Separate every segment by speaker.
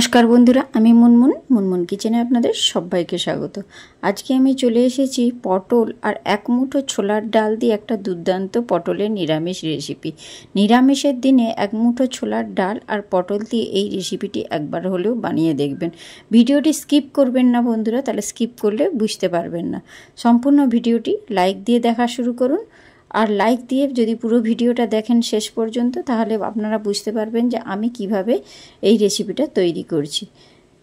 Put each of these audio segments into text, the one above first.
Speaker 1: নমস্কার বন্ধুরা, আমি মুনমুন কিচেনে আপনাদের সবাইকে স্বাগত। আজকে আমি চলে এসেছি পটল আর এক মুঠো ছোলার ডাল দিয়ে একটা দুর্দান্ত পটলের নিরামিষ রেসিপি। নিরামিষের দিনে এক মুঠো ছোলার ডাল আর পটল দিয়ে এই রেসিপিটি একবার হলেও বানিয়ে দেখবেন। ভিডিওটি স্কিপ করবেন না বন্ধুরা, তাহলে স্কিপ করলে বুঝতে পারবেন না। সম্পূর্ণ ভিডিওটি লাইক দিয়ে দেখা শুরু করুন। আর লাইক দিয়ে যদি পুরো ভিডিওটা দেখেন শেষ পর্যন্ত, তাহলে আপনারা বুঝতে পারবেন যে আমি কিভাবে এই রেসিপিটা তৈরি করছি।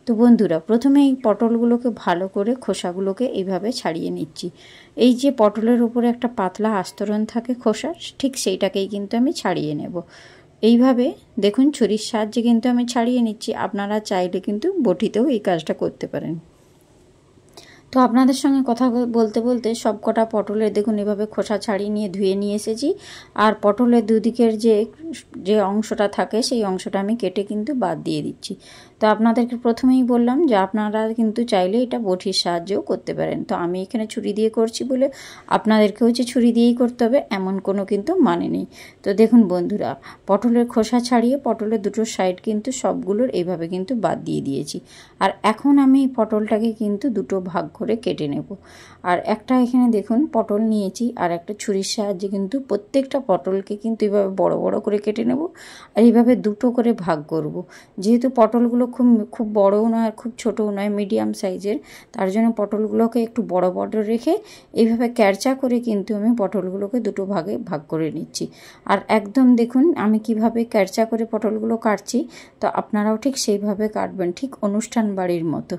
Speaker 1: তো বন্ধুরা, প্রথমে এই পটলগুলোকে ভালো করে খোসাগুলোকে এইভাবে ছাড়িয়ে নিচ্ছি। এই যে পটলের উপরে একটা পাতলা আস্তরণ থাকে খোসার, ঠিক সেইটাকেই কিন্তু আমি ছাড়িয়ে নেব। এইভাবে দেখুন ছুরির সাহায্যে কিন্তু আমি ছাড়িয়ে নিচ্ছি। আপনারা চাইলে কিন্তু বটিতেও এই কাজটা করতে পারেন। তো আপনাদের সঙ্গে কথা বলতে বলতে সব কটা পটলের দেখুন এভাবে খোসা ছাড়িয়ে নিয়ে ধুয়ে নিয়ে এসেছি। আর পটলের দুদিকের যে অংশটা থাকে সেই অংশটা আমি কেটে কিন্তু বাদ দিয়ে দিচ্ছি। তো আপনাদেরকে প্রথমেই বললাম যে আপনারা কিন্তু চাইলে এটা বটির সাহায্যেও করতে পারেন। তো আমি এখানে ছুরি দিয়ে করছি বলে আপনাদেরকেও যে ছুরি দিয়েই করতে হবে এমন কোনো কিন্তু মানে নেই। তো দেখুন বন্ধুরা, পটলের খোসা ছাড়িয়ে পটলের দুটো সাইড কিন্তু সবগুলোর এইভাবে কিন্তু বাদ দিয়ে দিয়েছি। আর এখন আমি পটলটাকে কিন্তু দুটো ভাগ করে কেটে নেব। আর একটা এখানে দেখুন পটল নিয়েছি, আর একটা ছুরির সাহায্যে কিন্তু প্রত্যেকটা পটলকে কিন্তু এইভাবে বড় বড় করে কেটে নেব। আর এইভাবে দুটো করে ভাগ করব। যেহেতু পটলগুলো খুব বড়ও নয় আর খুব ছোটও নয়, মিডিয়াম সাইজের, তার জন্য পটলগুলোকে একটু বড় বড় রেখে এইভাবে ক্যারচা করে কিন্তু আমি পটলগুলোকে দুটো ভাগে ভাগ করে নিচ্ছি। আর একদম দেখুন আমি কিভাবে ক্যারচা করে পটলগুলো কাটছি, তো আপনারাও ঠিক সেইভাবে কাটবেন, ঠিক অনুষ্ঠান বাড়ির মতো।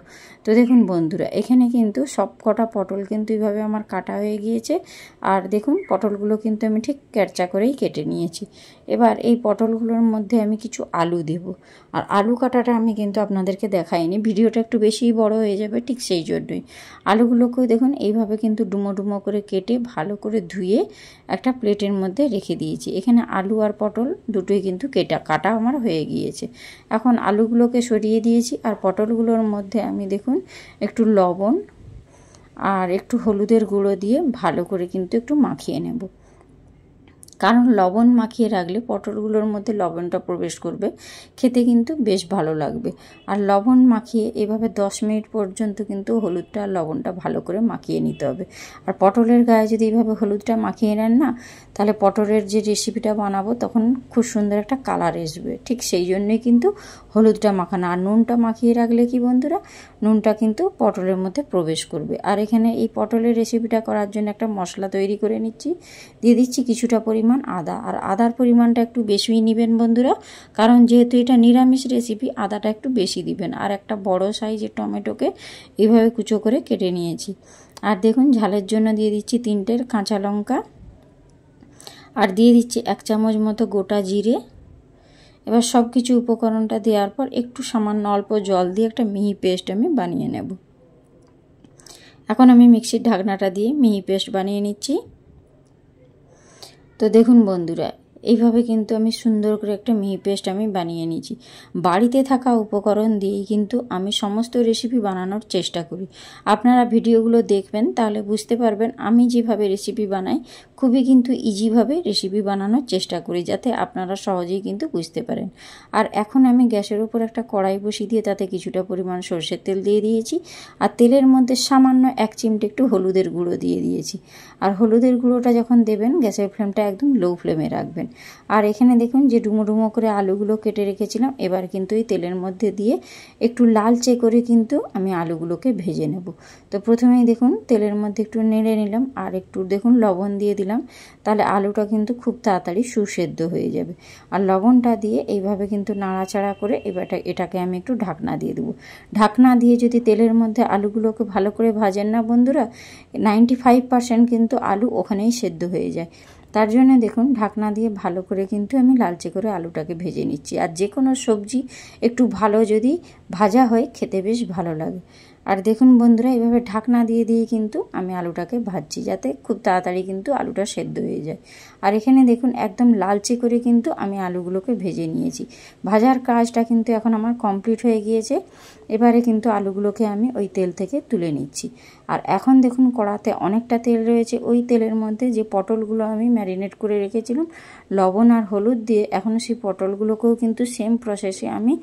Speaker 1: তো দেখুন বন্ধুরা, এখানে কিন্তু সব কটা পটল কিন্তু এইভাবে আমার কাটা হয়ে গিয়েছে। আর দেখুন পটলগুলো কিন্তু আমি ঠিক ক্যারচা করেই কেটে নিয়েছি। এবার এই পটলগুলোর মধ্যে আমি কিছু আলু দেব। আর আলু কাটাটা আমি কিন্তু আপনাদেরকে দেখাইনি, ভিডিওটা একটু বেশিই বড় হয়ে যাবে, ঠিক সেই জন্যই। আলুগুলোকেও দেখুন এইভাবে কিন্তু ডুমো ডুমো করে কেটে ভালো করে ধুয়ে একটা প্লেটের মধ্যে রেখে দিয়েছি। এখানে আলু আর পটল দুটোই কিন্তু কাটা আমার হয়ে গিয়েছে। এখন আলুগুলোকে সরিয়ে দিয়েছি, আর পটলগুলোর মধ্যে আমি দেখুন একটু লবণ আর একটু হলুদের গুঁড়ো দিয়ে ভালো করে কিন্তু একটু মাখিয়ে নেব। কারণ লবণ মাখিয়ে রাখলে পটলগুলোর মধ্যে লবণটা প্রবেশ করবে, খেতে কিন্তু বেশ ভালো লাগবে। আর লবণ মাখিয়ে এভাবে 10 মিনিট পর্যন্ত কিন্তু হলুদটা আর লবণটা ভালো করে মাখিয়ে নিতে হবে। আর পটলের গায়ে যদি এইভাবে হলুদটা মাখিয়ে নেন না, তাহলে পটলের যে রেসিপিটা বানাবো তখন খুব সুন্দর একটা কালার আসবে। ঠিক সেই জন্যই কিন্তু হলুদটা মাখানো। আর নুনটা মাখিয়ে রাখলে কি বন্ধুরা, নুনটা কিন্তু পটলের মধ্যে প্রবেশ করবে। আর এখানে এই পটলের রেসিপিটা করার জন্য একটা মশলা তৈরি করে নিচ্ছি। দিয়ে দিচ্ছি কিছুটা পরিমাণ আদা। আর আদার পরিমাণটা একটু বেশিই নেবেন বন্ধুরা, কারণ যেহেতু এটা নিরামিষ রেসিপি আদাটা একটু বেশি দিবেন। আর একটা বড় সাইজের টমেটোকে এইভাবে কুচো করে কেটে নিয়েছি। আর দেখুন ঝালের জন্য দিয়ে দিচ্ছি 3টে কাঁচা লঙ্কা, আর দিয়ে দিচ্ছি 1 চামচ মতো গোটা জিরে। এবার সব কিছু উপকরণটা দেওয়ার পর একটু সামান্য অল্প জল দিয়ে একটা মিহি পেস্ট আমি বানিয়ে নেব। এখন আমি মিক্সির ঢাকনাটা দিয়ে মিহি পেস্ট বানিয়ে নিচ্ছি। তো দেখুন বন্ধুরা, এইভাবে কিন্তু আমি সুন্দর করে একটা মিহি পেস্ট আমি বানিয়ে নিয়েছি। বাড়িতে থাকা উপকরণ দিয়েই কিন্তু আমি সমস্ত রেসিপি বানানোর চেষ্টা করি। আপনারা ভিডিওগুলো দেখবেন, তাহলে বুঝতে পারবেন আমি যেভাবে রেসিপি বানাই খুবই কিন্তু ইজিভাবে রেসিপি বানানোর চেষ্টা করি, যাতে আপনারা সহজেই কিন্তু বুঝতে পারেন। আর এখন আমি গ্যাসের উপর একটা কড়াই বসিয়ে দিয়ে তাতে কিছুটা পরিমাণ সরষের তেল দিয়ে দিয়েছি। আর তেলের মধ্যে সামান্য 1 চিমটে একটু হলুদের গুঁড়ো দিয়ে দিয়েছি। আর হলুদের গুঁড়োটা যখন দেবেন গ্যাসের ফ্লেমটা একদম লো ফ্লেমে রাখবেন। আর এখানে দেখুন যে ডুমো ডুমো করে আলুগুলো কেটে রেখেছিলাম, এবার কিন্তু এই তেলের মধ্যে দিয়ে একটু লালচে করে কিন্তু আমি আলুগুলোকে ভেজে নেব। তো প্রথমেই দেখুন তেলের মধ্যে একটু নেড়ে নিলাম, আর একটু দেখুন লবণ দিয়ে দিলাম, তাহলে আলুটা কিন্তু খুব তাড়াতাড়ি সুসেদ্ধ হয়ে যাবে। আর লবণটা দিয়ে এইভাবে কিন্তু নাড়াচাড়া করে এটাকে আমি একটু ঢাকনা দিয়ে দেবো। ঢাকনা দিয়ে যদি তেলের মধ্যে আলুগুলোকে ভালো করে ভাজেন না বন্ধুরা, 95% কিন্তু আলু ওখানেই সেদ্ধ হয়ে যায়। তার জন্য দেখুন ঢাকনা দিয়ে ভালো করে কিন্তু আমি লালচে করে আলুটাকে ভেজে নিচ্ছি। আর যে কোনো সবজি একটু ভালো যদি ভাজা হয় খেতে বেশ ভালো লাগে। আর দেখুন বন্ধুরা, এইভাবে ঢাকনা দিয়ে দিয়ে কিন্তু আমি আলুটাকে ভাজছি, যাতে খুব তাড়াতাড়ি কিন্তু আলুটা সেদ্ধ হয়ে যায়। আর এখানে দেখুন একদম লালচে করে কিন্তু আমি আলুগুলোকে ভেজে নিয়েছি। ভাজার কাজটা কিন্তু এখন আমার কমপ্লিট হয়ে গিয়েছে। এবারে কিন্তু আলুগুলোকে আমি ওই তেল থেকে তুলে নিচ্ছি। আর এখন দেখুন কড়াতে অনেকটা তেল রয়েছে। ওই তেলের মধ্যে যে পটলগুলো আমি ম্যারিনেট করে রেখেছিলাম লবণ আর হলুদ দিয়ে, এখন সেই পটলগুলোকেও কিন্তু সেম প্রসেসে আমি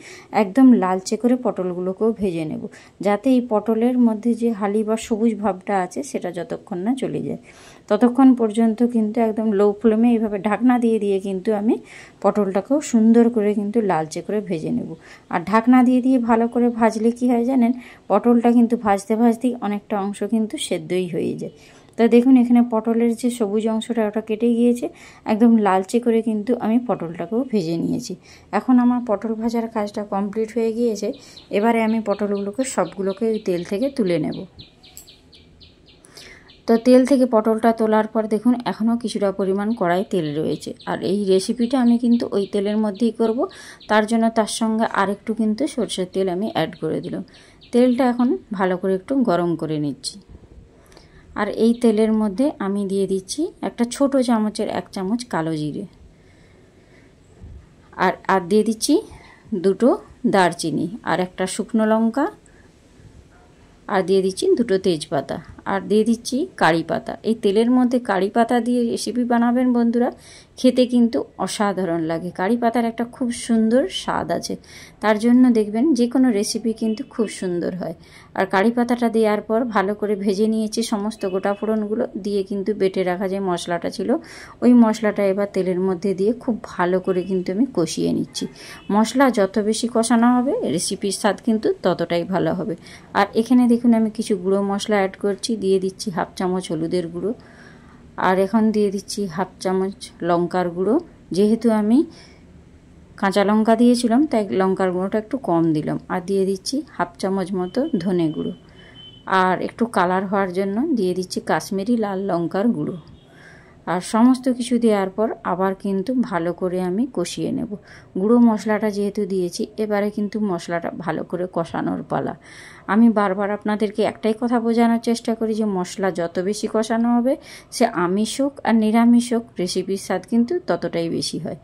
Speaker 1: একদম লালচে করে পটলগুলোকেও ভেজে নেব, যাতে এই পটলের মধ্যে যে হালি বা সবুজ ভাবটা আছে সেটা যতক্ষণ না চলে যায় ততক্ষণ পর্যন্ত কিন্তু একদম লো ফ্লেমে এইভাবে ঢাকনা দিয়ে দিয়ে কিন্তু আমি পটলটাকেও সুন্দর করে কিন্তু লালচে করে ভেজে নেব। আর ঢাকনা দিয়ে দিয়ে ভালো করে ভাজলে কি হয় জানেন, পটলটা কিন্তু ভাজতে ভাজতেই অনেকটা অংশ কিন্তু সেদ্ধই হয়ে যায়। তা দেখুন এখানে পটলের যে সবুজ অংশটা ওটা কেটে গিয়েছে, একদম লালচে করে কিন্তু আমি পটলটাকেও ভেজে নিয়েছি। এখন আমার পটল ভাজার কাজটা কমপ্লিট হয়ে গিয়েছে। এবারে আমি পটলগুলোকে সবগুলোকে ওই তেল থেকে তুলে নেব। তো তেল থেকে পটলটা তোলার পর দেখুন এখনও কিছুটা পরিমাণ কড়াই তেল রয়েছে। আর এই রেসিপিটা আমি কিন্তু ওই তেলের মধ্যেই করব, তার জন্য তার সঙ্গে আরেকটু কিন্তু সরষের তেল আমি অ্যাড করে দিলাম। তেলটা এখন ভালো করে একটু গরম করে নিচ্ছি। আর এই তেলের মধ্যে আমি দিয়ে দিচ্ছি একটা ছোট চামচের 1 চামচ কালো জিরে, আর দিয়ে দিচ্ছি 2টো দারচিনি, আর একটা শুকনো লঙ্কা, আর দিয়ে দিচ্ছি 2টো তেজপাতা, আর দিয়ে দিচ্ছি কারি পাতা। এই তেলের মধ্যে কারি পাতা দিয়ে রেসিপি বানাবেন বন্ধুরা, খেতে কিন্তু অসাধারণ লাগে। কারি পাতার একটা খুব সুন্দর স্বাদ আছে, তার জন্য দেখবেন যে কোনো রেসিপি কিন্তু খুব সুন্দর হয়। আর কারি পাতাটা দেওয়ার পর ভালো করে ভেজে নিয়েছি সমস্ত গোটা ফোড়নগুলো দিয়ে, কিন্তু বেটে রাখা যে মশলাটা ছিল ওই মশলাটা এবার তেলের মধ্যে দিয়ে খুব ভালো করে কিন্তু আমি কষিয়ে নিচ্ছি। মশলা যত বেশি কষানো হবে রেসিপির স্বাদ কিন্তু ততটাই ভালো হবে। আর এখানে দেখুন আমি কিছু গুঁড়ো মশলা অ্যাড করছি, দিয়ে দিচ্ছি 1/2 চামচ হলুদের গুঁড়ো, আর এখন দিয়ে দিচ্ছি 1/2 চামচ লঙ্কার গুঁড়ো। যেহেতু আমি কাঁচা লঙ্কা দিয়েছিলাম তাই লঙ্কার গুঁড়োটা একটু কম দিলাম। আর দিয়ে দিচ্ছি 1/2 চামচ মতো ধনে গুঁড়ো, আর একটু কালার হওয়ার জন্য দিয়ে দিচ্ছি কাশ্মীরি লাল লঙ্কার গুঁড়ো। আর সমস্ত কিছু দেওয়ার পর আবার কিন্তু ভালো করে আমি কষিয়ে নেব। গুঁড়ো মশলাটা যেহেতু দিয়েছি, এবারে কিন্তু মশলাটা ভালো করে কষানোর পালা। আমি বারবার আপনাদেরকে একটাই কথা বোঝানোর চেষ্টা করি যে মশলা যত বেশি কষানো হবে সে আমিষ হোক আর নিরামিষ হোক রেসিপির স্বাদ কিন্তু ততটাই বেশি হয়।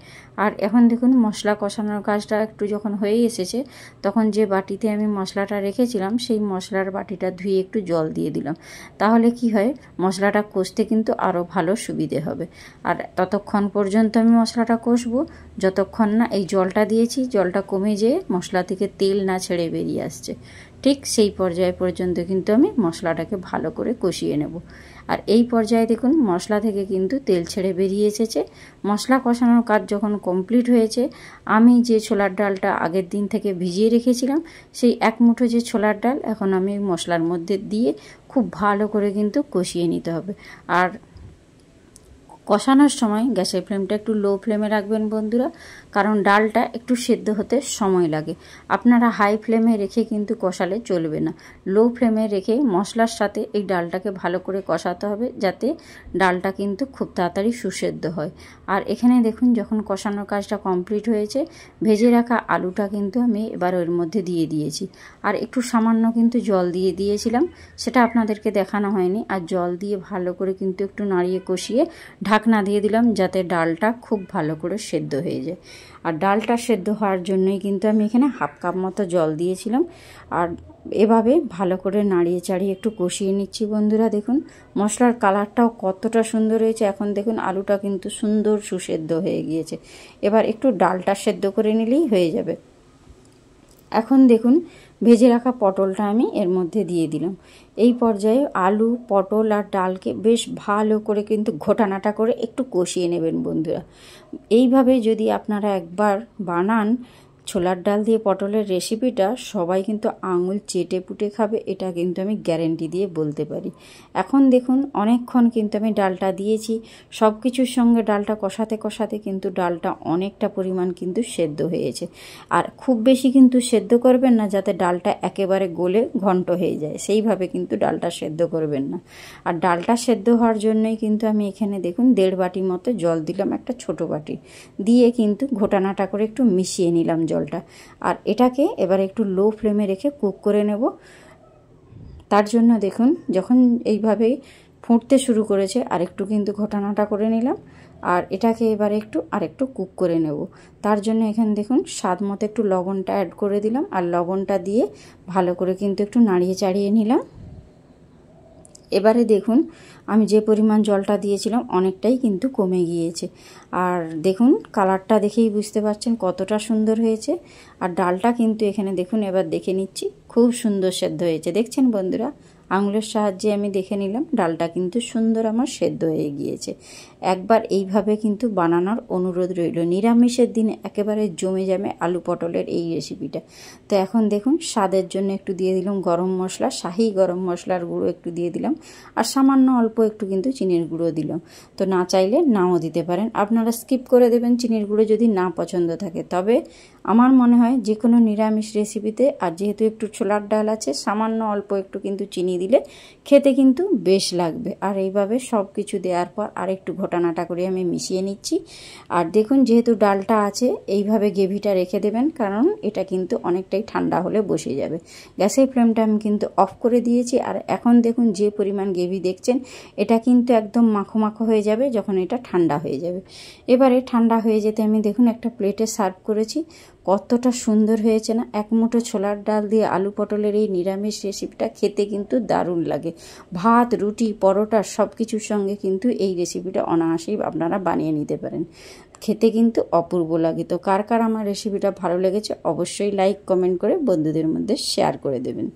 Speaker 1: আর এখন দেখুন মশলা কষানোর কাজটা একটু যখন হয়ে এসেছে, তখন যে বাটিতে আমি মশলাটা রেখেছিলাম সেই মশলার বাটিটা ধুয়ে একটু জল দিয়ে দিলাম। তাহলে কি হয়, মশলাটা কষতে কিন্তু আরও ভালো সুবিধে হবে। আর ততক্ষণ পর্যন্ত আমি মশলাটা কষবো যতক্ষণ না এই জলটা দিয়েছি জলটা কমে যেয়ে মশলা থেকে তেল না ছেড়ে বেরিয়ে আসছে। ঠিক সেই পর্যায় পর্যন্ত কিন্তু আমি মশলাটাকে ভালো করে কষিয়ে নেব। আর এই পর্যায়ে দেখুন মশলা থেকে কিন্তু তেল ছেড়ে বেরিয়ে এসেছে। মশলা কষানোর কাজ যখন কমপ্লিট হয়েছে, আমি যে ছোলার ডালটা আগের দিন থেকে ভিজিয়ে রেখেছিলাম সেই 1 মুঠো যে ছোলার ডাল এখন আমি মশলার মধ্যে দিয়ে খুব ভালো করে কিন্তু কষিয়ে নিতে হবে। আর কষানোর সময় গ্যাসের ফ্লেমটা একটু লো ফ্লেমে রাখবেন বন্ধুরা, কারণ ডালটা একটু সেদ্ধ হতে সময় লাগে। আপনারা হাই ফ্লেমে রেখে কিন্তু কষালে চলবে না, লো ফ্লেমে রেখে মশলার সাথে এই ডালটাকে ভালো করে কষাতে হবে, যাতে ডালটা কিন্তু খুব তাড়াতাড়ি সুসেদ্ধ হয়। আর এখানে দেখুন যখন কষানোর কাজটা কমপ্লিট হয়েছে, ভেজে রাখা আলুটা কিন্তু আমি এবার ওর মধ্যে দিয়ে দিয়েছি। আর একটু সামান্য কিন্তু জল দিয়ে দিয়েছিলাম, সেটা আপনাদেরকে দেখানো হয়নি। আর জল দিয়ে ভালো করে কিন্তু একটু নাড়িয়ে কষিয়ে ঢাকনা দিয়ে দিলাম, যাতে ডালটা খুব ভালো করে সেদ্ধ হয়ে যায়। আর ডালটা সেদ্ধ হওয়ার জন্যই কিন্তু আমি এখানে 1/2 কাপ মতো জল দিয়েছিলাম। আর এভাবে ভালো করে নাড়িয়ে চাড়িয়ে একটু কষিয়ে নিচ্ছি বন্ধুরা। দেখুন মশলার কালারটাও কতটা সুন্দর হয়েছে। এখন দেখুন আলুটা কিন্তু সুন্দর সুসেদ্ধ হয়ে গিয়েছে। এবার একটু ডালটা সেদ্ধ করে নিলেই হয়ে যাবে। এখন দেখুন ভেজে রাখা পটলটা আমি এর মধ্যে দিয়ে দিলাম। এই পর্যায়ে আলু, পটল আর ডালকে বেশ ভালো করে কিন্তু ঘোটানাটা করে একটু কষিয়ে নেবেন বন্ধুরা। এইভাবে যদি আপনারা একবার বানান ছোলার ডাল দিয়ে পটলের রেসিপিটা, সবাই কিন্তু আঙুল চেটে পুটে খাবে, এটা কিন্তু আমি গ্যারেন্টি দিয়ে বলতে পারি। এখন দেখুন অনেকক্ষণ কিন্তু আমি ডালটা দিয়েছি, সব কিছুর সঙ্গে ডালটা কষাতে কষাতে কিন্তু ডালটা অনেকটা পরিমাণ কিন্তু সেদ্ধ হয়েছে। আর খুব বেশি কিন্তু সেদ্ধ করবেন না, যাতে ডালটা একেবারে গলে ঘন্ট হয়ে যায়, সেইভাবে কিন্তু ডালটা সেদ্ধ করবেন না। আর ডালটা সেদ্ধ হওয়ার জন্যই কিন্তু আমি এখানে দেখুন 1.5 বাটি মতো জল দিলাম, একটা ছোট বাটি দিয়ে কিন্তু ঘোটানাটা করে একটু মিশিয়ে নিলাম জলটা। আর এটাকে এবার একটু লো ফ্লেমে রেখে কুক করে নেব। তার জন্য দেখুন যখন এইভাবে ফুটতে শুরু করেছে আরেকটু কিন্তু ঘটনাটা করে নিলাম, আর এটাকে এবারে আরেকটু কুক করে নেব। তার জন্য এখানে দেখুন স্বাদ মতো একটু লবণটা অ্যাড করে দিলাম, আর লবণটা দিয়ে ভালো করে কিন্তু একটু নাড়িয়ে চাড়িয়ে নিলাম। এবারে দেখুন আমি যে পরিমাণ জলটা দিয়েছিলাম অনেকটাই কিন্তু কমে গিয়েছে, আর দেখুন কালারটা দেখেই বুঝতে পারছেন কতটা সুন্দর হয়েছে। আর ডালটা কিন্তু এখানে দেখুন এবার দেখে নিচ্ছি খুব সুন্দর সেদ্ধ হয়েছে। দেখছেন বন্ধুরা, আঙুলের সাহায্যে আমি দেখে নিলাম ডালটা কিন্তু সুন্দর আমার সেদ্ধ হয়ে গিয়েছে। একবার এইভাবে কিন্তু বানানোর অনুরোধ রইল। নিরামিষের দিনে একেবারে জমে যাবে আলু পটলের এই রেসিপিটা। তো এখন দেখুন স্বাদের জন্য একটু দিয়ে দিলাম গরম মশলা, শাহি গরম মশলার গুঁড়ো একটু দিয়ে দিলাম, আর সামান্য অল্প একটু কিন্তু চিনির গুঁড়ো দিলাম। তো না চাইলে নাও দিতে পারেন, আপনারা স্কিপ করে দেবেন চিনির গুঁড়ো যদি না পছন্দ থাকে। তবে আমার মনে হয় যে কোনো নিরামিষ রেসিপিতে, আর যেহেতু একটু ছোলার ডাল আছে, সামান্য অল্প একটু কিন্তু চিনি দিলে খেতে কিন্তু বেশ লাগবে। আর এইভাবে সব কিছু দেওয়ার পর আর একটু ঘটনাটা করে আমি মিশিয়ে নিচ্ছি। আর দেখুন যেহেতু ডালটা আছে এইভাবে গ্রেভিটা রেখে দেবেন, কারণ এটা কিন্তু অনেকটাই ঠান্ডা হলে বসে যাবে। গ্যাসের ফ্লেমটা আমি কিন্তু অফ করে দিয়েছি। আর এখন দেখুন যে পরিমাণ গ্রেভি দেখছেন এটা কিন্তু একদম মাখো মাখো হয়ে যাবে যখন এটা ঠান্ডা হয়ে যাবে। এবারে ঠান্ডা হয়ে যেতে আমি দেখুন একটা প্লেটে সার্ভ করেছি। কতটা সুন্দর হয়েছে না! এক মুঠো ছোলার ডাল দিয়ে আলু পটলের এই নিরামিষ রেসিপিটা খেতে কিন্তু দারুণ লাগে। ভাত, রুটি, পরোটা সব কিছুর সঙ্গে কিন্তু এই রেসিপিটা অনায়াসেই আপনারা বানিয়ে নিতে পারেন। খেতে কিন্তু অপূর্ব লাগে। তো কার কার আমার রেসিপিটা ভালো লেগেছে অবশ্যই লাইক কমেন্ট করে বন্ধুদের মধ্যে শেয়ার করে দেবেন।